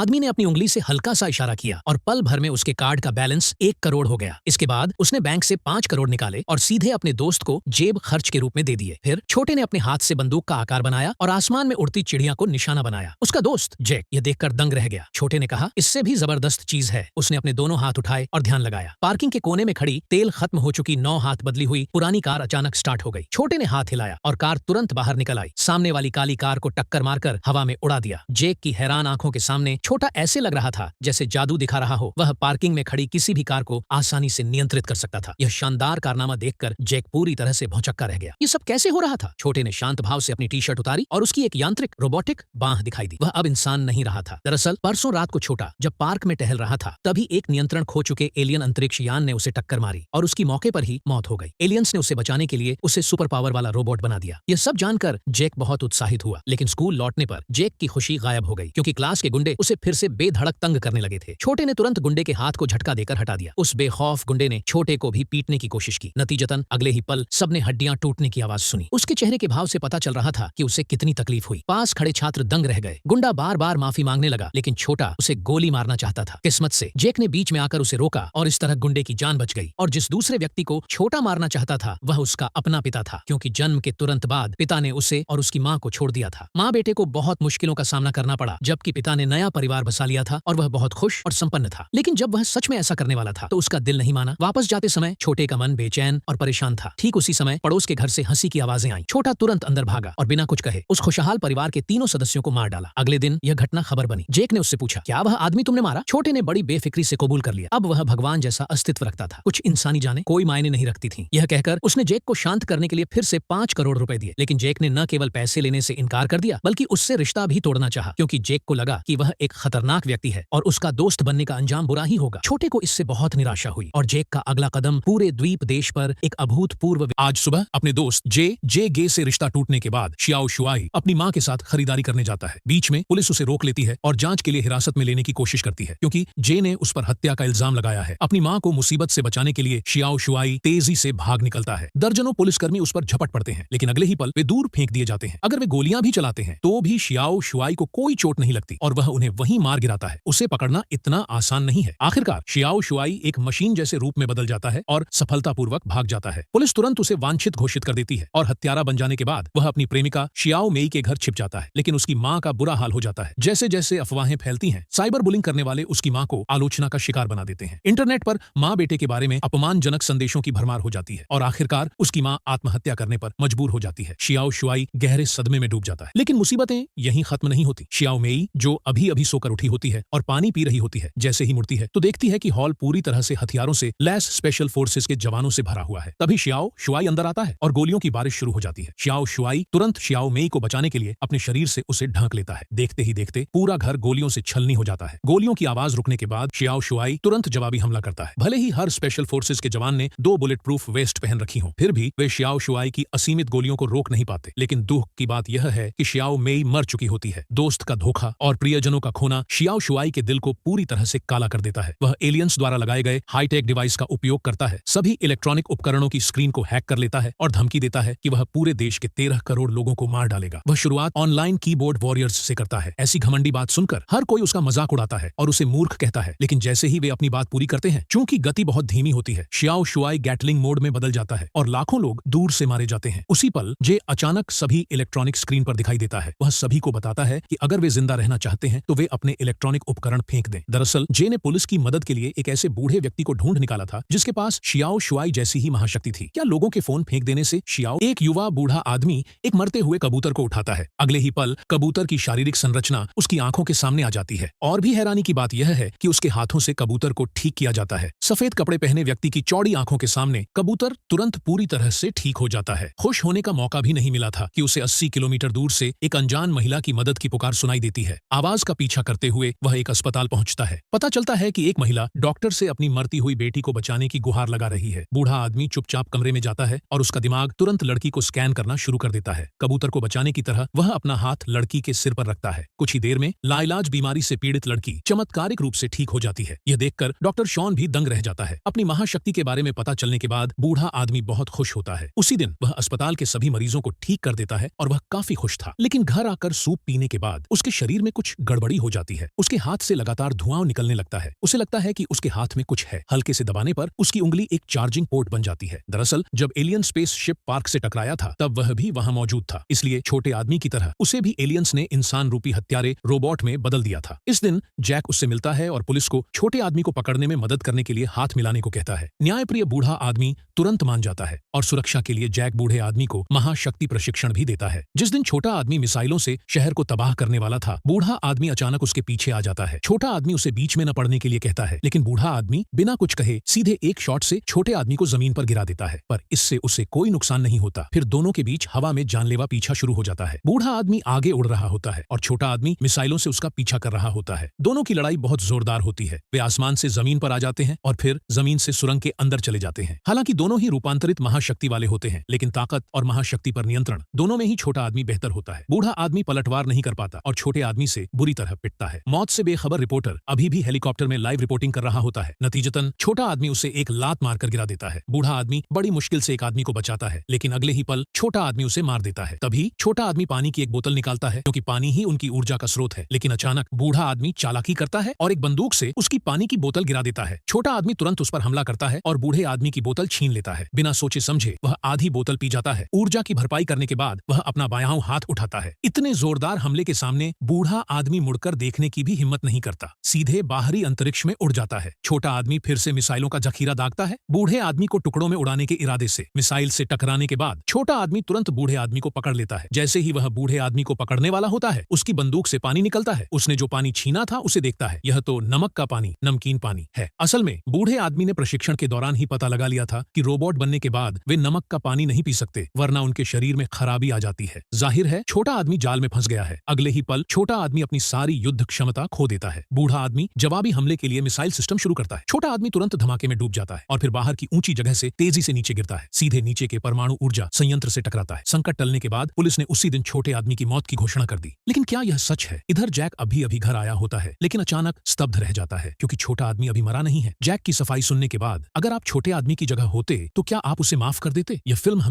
आदमी ने अपनी उंगली से हल्का सा इशारा किया और पल भर में उसके कार्ड का बैलेंस 1 करोड़ हो गया। इसके बाद उसने बैंक से 5 करोड़ निकाले और सीधे अपने दोस्त को जेब खर्च के रूप में दे दिए। फिर छोटे ने अपने हाथ से बंदूक का आकार बनाया और आसमान में उड़ती चिड़िया को निशाना बनाया। उसका दोस्त जैक यह देखकर दंग रह गया। छोटे ने कहा, इससे भी जबरदस्त चीज है। उसने अपने दोनों हाथ उठाए और ध्यान लगाया। पार्किंग के कोने में खड़ी तेल खत्म हो चुकी 9 हाथ बदली हुई पुरानी कार अचानक स्टार्ट हो गई। छोटे ने हाथ हिलाया और कार तुरंत बाहर निकल आई। सामने वाली काली कार को टक्कर मारकर हवा में उड़ा दिया। जैक की हैरान आंखों के सामने छोटा ऐसे लग रहा था जैसे जादू दिखा रहा हो। वह पार्किंग में खड़ी किसी भी कार को आसानी से नियंत्रित कर सकता था। यह शानदार कारनामा देखकर जैक पूरी तरह से भौंचक्का रह गया। ये सब कैसे हो रहा था? छोटे ने शांत भाव से अपनी टी-शर्ट उतारी और उसकी एक यांत्रिक रोबोटिक बांह दिखाई दी। वह अब इंसान नहीं रहा था। दरअसल परसों रात को छोटा जब पार्क में टहल रहा था तभी एक नियंत्रण खो चुके एलियन अंतरिक्ष यान ने उसे टक्कर मारी और उसकी मौके पर ही मौत हो गई। एलियंस ने उसे बचाने के लिए उसे सुपर पावर वाला रोबोट बना दिया। यह सब जानकर जैक बहुत उत्साहित हुआ, लेकिन स्कूल लौटने पर जैक की खुशी गायब हो गई क्योंकि क्लास के गुंडे उसे फिर से बेधड़क तंग करने लगे थे। छोटे ने तुरंत गुंडे के हाथ को झटका देकर हटा दिया। उस बेखौफ गुंडे ने छोटे को भी पीटने की कोशिश की। नतीजतन अगले ही पल सबने हड्डियां टूटने की आवाज सुनी। उसके चेहरे के भाव से पता चल रहा था कि उसे कितनी तकलीफ हुई। पास खड़े छात्र दंग रह गए। गुंडा बार बार माफी मांगने लगा, लेकिन छोटा उसे गोली मारना चाहता था। किस्मत से जैक ने बीच में आकर उसे रोका और इस तरह गुंडे की जान बच गई। और जिस दूसरे व्यक्ति को छोटा मारना चाहता था वह उसका अपना पिता था, क्योंकि जन्म के तुरंत बाद पिता ने उसे और उसकी माँ को छोड़ दिया था। माँ बेटे को बहुत मुश्किलों का सामना करना पड़ा, जबकि पिता ने नया परिवार बसा लिया था और वह बहुत खुश और संपन्न था। लेकिन जब वह सच में ऐसा करने वाला था तो उसका दिल नहीं माना। वापस जाते समय छोटे का मन बेचैन और परेशान था। ठीक उसी समय पड़ोस के घर से हंसी की आवाजें आईं। छोटा तुरंत अंदर भागा और बिना कुछ कहे उस खुशहाल परिवार के तीनों सदस्यों को मार डाला। अगले दिन यह घटना खबर बनी। जैक ने उससे पूछा, क्या वह आदमी तुमने मारा? छोटे ने बड़ी बेफिक्री से कबूल कर लिया। अब वह भगवान जैसा अस्तित्व रखता था। कुछ इंसानी जाने कोई मायने नहीं रखती थी। यह कहकर उसने जैक को शांत करने के लिए फिर से 5 करोड़ रुपए दिए। लेकिन जैक ने न केवल पैसे लेने से इनकार कर दिया बल्कि उससे रिश्ता भी तोड़ना चाहा, क्योंकि जैक को लगा कि वह एक खतरनाक व्यक्ति है और उसका दोस्त बनने का अंजाम बुरा ही होगा। छोटे को इससे बहुत निराशा हुई और जैक का अगला कदम पूरे द्वीप देश पर एक अभूतपूर्व। आज सुबह अपने दोस्त जे गे से रिश्ता टूटने के बाद शियाओ शुआई अपनी माँ के साथ खरीदारी करने जाता है। बीच में पुलिस उसे रोक लेती है और जांच के लिए हिरासत में लेने की कोशिश करती है, क्योंकि जे ने उस पर हत्या का इल्जाम लगाया है। अपनी माँ को मुसीबत से बचाने के लिए शियाओ शुआई तेजी से भाग निकलता है। दर्जनों पुलिसकर्मी उस पर झपट पड़ते हैं, लेकिन अगले ही पल वे दूर फेंक दिए जाते हैं। अगर वे गोलियां भी चलाते हैं तो भी शियाओ शुआई को कोई चोट नहीं लगती और वह उन्हें वहीं मार गिराता है। उसे पकड़ना इतना आसान नहीं है। आखिरकार शियाओ शुआई एक मशीन जैसे रूप में बदल जाता है और सफलतापूर्वक भाग जाता है। पुलिस तुरंत उसे वांछित घोषित कर देती है और हत्यारा बन जाने के बाद वह अपनी प्रेमिका शियाओ मेई के घर छिप जाता है। लेकिन उसकी माँ का बुरा हाल हो जाता है। जैसे जैसे अफवाहें फैलती हैं, साइबर बुलिंग करने वाले उसकी माँ को आलोचना का शिकार बना देते हैं। इंटरनेट पर माँ बेटे के बारे में अपमानजनक संदेशों की भरमार हो जाती है और आखिरकार उसकी माँ आत्महत्या करने पर मजबूर हो जाती है। शियाओ शुआई गहरे सदमे में डूब जाता है। लेकिन मुसीबतें यहीं खत्म नहीं होती। शियाओ मेई, जो अभी अभी सोकर उठी होती है और पानी पी रही होती है, जैसे ही मुड़ती है तो देखती है कि हॉल पूरी तरह से हथियारों से लैस स्पेशल फोर्सेस के जवानों से भरा हुआ है। तभी शियाओ शुआई अंदर आता है और गोलियों की बारिश शुरू हो जाती है। शियाओ शुआई तुरंत शियाओ मेई को बचाने के लिए अपने शरीर से उसे ढक लेता है। देखते ही देखते पूरा घर गोलियों से छलनी हो जाता है। गोलियों की आवाज रुकने के बाद शियाओ शुआई तुरंत जवाबी हमला करता है। भले ही हर स्पेशल फोर्सेस के जवान ने 2 बुलेट प्रूफ वेस्ट पहन रखी हो, फिर भी वे शियाओ शुआई की असीमित गोलियों को रोक नहीं पाते। लेकिन दुख की बात यह है कि शियाओ मेई मर चुकी होती है। दोस्त का धोखा और प्रियजनों का खोना शियाओ शुआई के दिल को पूरी तरह से काला कर देता है। वह एलियंस द्वारा लगाए गए हाईटेक डिवाइस का उपयोग करता है, सभी इलेक्ट्रॉनिक उपकरणों की स्क्रीन को हैक कर लेता है और धमकी देता है कि वह पूरे देश के 13 करोड़ लोगों को मार डालेगा। वह शुरुआत ऑनलाइन कीबोर्ड वॉरियर्स से करता है। ऐसी घमंडी बात सुनकर हर कोई उसका मजाक उड़ाता है और उसे मूर्ख कहता है। लेकिन जैसे ही वे अपनी बात पूरी करते हैं, चूंकि गति बहुत धीमी होती है, शियाओ शुआई गैटलिंग मोड में बदल जाता है और लाखों लोग दूर से मारे जाते हैं। उसी पल जे अचानक सभी इलेक्ट्रॉनिक स्क्रीन पर दिखाई देता है। वह सभी को बताता है कि अगर वे जिंदा रहना चाहते हैं तो वे अपने इलेक्ट्रॉनिक उपकरण फेंक दें। दरअसल जे ने पुलिस की मदद के लिए एक ऐसे बूढ़े व्यक्ति को ढूंढ निकाला था जिसके पास शियाओ शुआई जैसी ही महाशक्ति थी। क्या लोगों के फोन फेंक देने से शियाओ, एक युवा बूढ़ा आदमी, एक मरते हुए कबूतर को उठाता है। अगले ही पल कबूतर की शारीरिक संरचना उसकी आंखों के सामने आ जाती है। और भी हैरानी की बात यह है कि उसके हाथों से कबूतर को ठीक किया जाता है। सफेद कपड़े पहने व्यक्ति की चौड़ी आंखों के सामने कबूतर तुरंत पूरी तरह से ठीक हो जाता है। खुश होने का मौका भी नहीं मिला था कि उसे 80 किलोमीटर दूर से एक अनजान महिला की मदद की पुकार सुनाई देती है। आवाज का पीछा करते हुए वह एक अस्पताल पहुंचता है। पता चलता है कि एक महिला डॉक्टर से अपनी मरती हुई बेटी को बचाने की गुहार लगा रही है। बूढ़ा आदमी चुपचाप कमरे में जाता है और उसका दिमाग तुरंत लड़की को स्कैन करना शुरू कर देता है। कबूतर को बचाने की तरह वह अपना हाथ लड़की के सिर पर रखता है। कुछ ही देर में लाइलाज बीमारी से पीड़ित लड़की चमत्कारिक रूप से ठीक हो जाती है। यह देखकर डॉक्टर शॉन भी दंग रह जाता है। अपनी महाशक्ति के बारे में पता चलने के बाद बूढ़ा आदमी बहुत खुश होता है। उसी दिन वह अस्पताल के सभी मरीजों को ठीक कर देता है और वह काफी खुश था। लेकिन घर आकर सूप पीने के बाद उसके शरीर में कुछ गड़बड़ी हो जाती है। उसके हाथ से लगातार धुआं निकलने लगता है। उसे लगता है कि उसके हाथ में कुछ है। हल्के से दबाने पर उसकी उंगली एक चार्जिंग पोर्ट बन जाती है। दरअसल जब एलियन स्पेसशिप पार्क से टकराया था तब वह भी वहां मौजूद था, इसलिए छोटे आदमी की तरह उसे भी एलियंस ने इंसान रूपी हत्यारे रोबोट में बदल दिया था। इस दिन जैक उससे मिलता है और पुलिस को छोटे आदमी को पकड़ने में मदद करने के लिए हाथ मिलाने को कहता है। न्यायप्रिय बूढ़ा आदमी तुरंत मान जाता है और सुरक्षा के लिए जैक बूढ़े आदमी को महाशक्ति प्रशिक्षण भी देता है। जिस दिन छोटा आदमी मिसाइलों से शहर को तबाह करने वाला था, बूढ़ा आदमी अचानक उसके पीछे आ जाता है। छोटा आदमी उसे बीच में न पड़ने के लिए कहता है, लेकिन बूढ़ा आदमी बिना कुछ कहे सीधे एक शॉट से छोटे आदमी को जमीन पर गिरा देता है, पर इससे उसे कोई नुकसान नहीं होता। फिर दोनों के बीच हवा में जानलेवा पीछा शुरू हो जाता है। बूढ़ा आदमी आगे उड़ रहा होता है और छोटा आदमी मिसाइलों से उसका पीछा कर रहा होता है। दोनों की लड़ाई बहुत जोरदार होती है। वे आसमान से जमीन पर आ जाते हैं और फिर जमीन से सुरंग के अंदर चले जाते हैं। हालांकि दोनों ही रूपांतरित महाशक्ति वाले होते हैं, लेकिन ताकत और महाशक्ति पर नियंत्रण दोनों में ही छोटा आदमी बेहतर होता है। बूढ़ा आदमी पलटवार नहीं कर पाता और छोटे आदमी से बुरी तरह पिटता है। मौत से बेखबर रिपोर्टर अभी भी हेलीकॉप्टर में लाइव रिपोर्टिंग कर रहा होता है। नतीजतन छोटा आदमी उसे एक लात मारकर गिरा देता है। बूढ़ा आदमी बड़ी मुश्किल से एक आदमी को बचाता है, लेकिन अगले ही पल छोटा आदमी उसे मार देता है। तभी छोटा आदमी पानी की एक बोतल निकालता है, क्योंकि पानी ही उनकी ऊर्जा का स्रोत है। लेकिन अचानक बूढ़ा आदमी चालाकी करता है और एक बंदूक से उसकी पानी की बोतल गिरा देता है। छोटा आदमी तुरंत उस पर हमला करता है और बूढ़े आदमी की बोतल छीन लेता है। बिना सोचे समझे वह आधी बोतल पी जाता है। ऊर्जा की भरपाई करने के बाद वह अपना बायां हाथ उठाता है। इतने जोरदार हमले के सामने बूढ़ा आदमी मुड़कर देखने की भी हिम्मत नहीं करता, सीधे बाहरी अंतरिक्ष में उड़ जाता है। छोटा आदमी फिर से मिसाइलों का जखीरा दागता है। बूढ़े आदमी को टुकड़ों में उड़ाने के इरादे से मिसाइल से टकराने के बाद छोटा आदमी तुरंत बूढ़े आदमी को पकड़ लेता है। जैसे ही वह बूढ़े आदमी को पकड़ने वाला होता है, उसकी बंदूक से पानी निकलता है। उसने जो पानी छीना था उसे देखता है, यह तो नमक का पानी, नमकीन पानी है। असल में बूढ़े आदमी ने प्रशिक्षण के दौरान ही पता लगा लिया था कि रोबोट बनने के बाद वे नमक का पानी नहीं पी सकते, वरना उनके शरीर में खराबी आ जाती है। जाहिर है छोटा आदमी जाल में फंस गया है। अगले ही पल छोटा आदमी अपनी सारी युद्ध क्षमता खो देता है। बूढ़ा आदमी जवाबी हमले के लिए मिसाइल सिस्टम शुरू करता है। छोटा आदमी तुरंत धमाके में डूब जाता है और फिर बाहर की ऊंची जगह से तेजी से नीचे गिरता है, सीधे नीचे के परमाणु ऊर्जा संयंत्र से टकराता है। संकट टलने के बाद पुलिस ने उसी दिन छोटे आदमी की मौत की घोषणा कर दी। लेकिन क्या यह सच है? इधर जैक अभी अभी घर आया होता है, लेकिन अचानक स्तब्ध रह जाता है, क्योंकि छोटा आदमी अभी मरा नहीं है। जैक की सफाई सुनने के बाद अगर आप छोटे आदमी की जगह होते तो क्या आप उसे माफ कर देते? यह फिल्म